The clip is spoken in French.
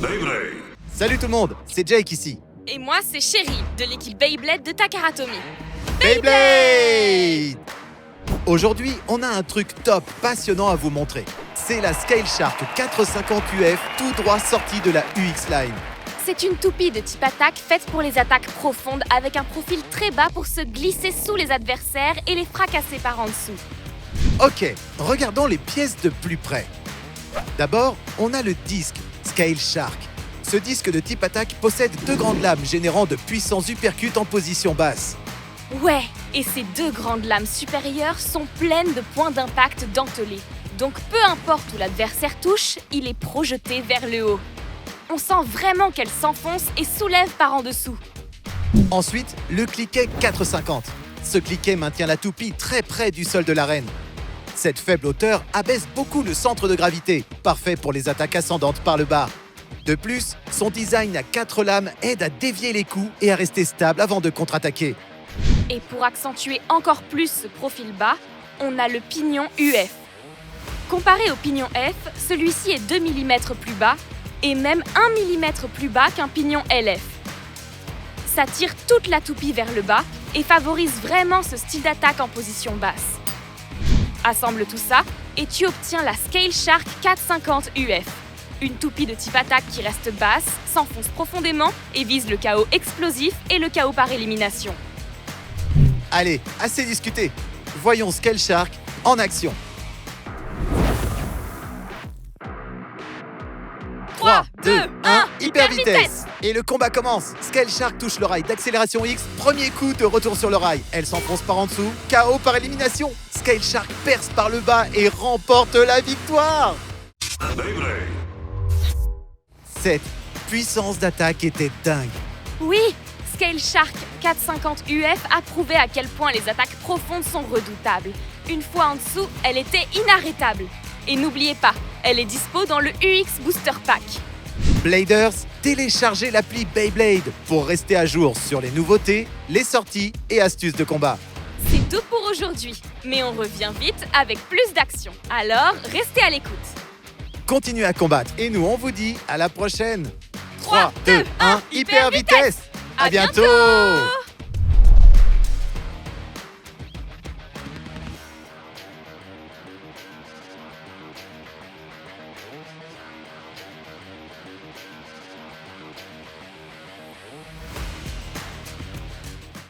Beyblade. Salut tout le monde, c'est Jake ici. Et moi, c'est Chérie, de l'équipe Beyblade de Takaratomi. Beyblade! Aujourd'hui, on a un truc top, passionnant à vous montrer. C'est la Scale Shark 450 UF, tout droit sortie de la UX Line. C'est une toupie de type attaque faite pour les attaques profondes avec un profil très bas pour se glisser sous les adversaires et les fracasser par en dessous. Ok, regardons les pièces de plus près. D'abord, on a le disque Scale Shark. Ce disque de type attaque possède deux grandes lames générant de puissants uppercuts en position basse. Ouais, et ces deux grandes lames supérieures sont pleines de points d'impact dentelés. Donc peu importe où l'adversaire touche, il est projeté vers le haut. On sent vraiment qu'elle s'enfonce et soulève par en dessous. Ensuite, le cliquet 450. Ce cliquet maintient la toupie très près du sol de l'arène. Cette faible hauteur abaisse beaucoup le centre de gravité, parfait pour les attaques ascendantes par le bas. De plus, son design à 4 lames aide à dévier les coups et à rester stable avant de contre-attaquer. Et pour accentuer encore plus ce profil bas, on a le pignon UF. Comparé au pignon F, celui-ci est 2 mm plus bas et même 1 mm plus bas qu'un pignon LF. Ça tire toute la toupie vers le bas et favorise vraiment ce style d'attaque en position basse. Assemble tout ça et tu obtiens la Scale Shark 450 UF. Une toupie de type attaque qui reste basse, s'enfonce profondément et vise le chaos explosif et le chaos par élimination. Allez, assez discuté. Voyons Scale Shark en action. 3, 2, 1, hyper vitesse. Et le combat commence. Scale Shark touche le rail d'accélération X. Premier coup de retour sur le rail. Elle s'enfonce par en dessous. KO par élimination. Scale Shark perce par le bas et remporte la victoire. Beyblade. Cette puissance d'attaque était dingue. Oui, Scale Shark 450 UF a prouvé à quel point les attaques profondes sont redoutables. Une fois en dessous, elle était inarrêtable. Et n'oubliez pas, elle est dispo dans le UX Booster Pack. Bladers, téléchargez l'appli Beyblade pour rester à jour sur les nouveautés, les sorties et astuces de combat. C'est tout pour aujourd'hui, mais on revient vite avec plus d'action. Alors, restez à l'écoute. Continuez à combattre et nous on vous dit à la prochaine. 3, 2, 1, hyper vitesse. À bientôt.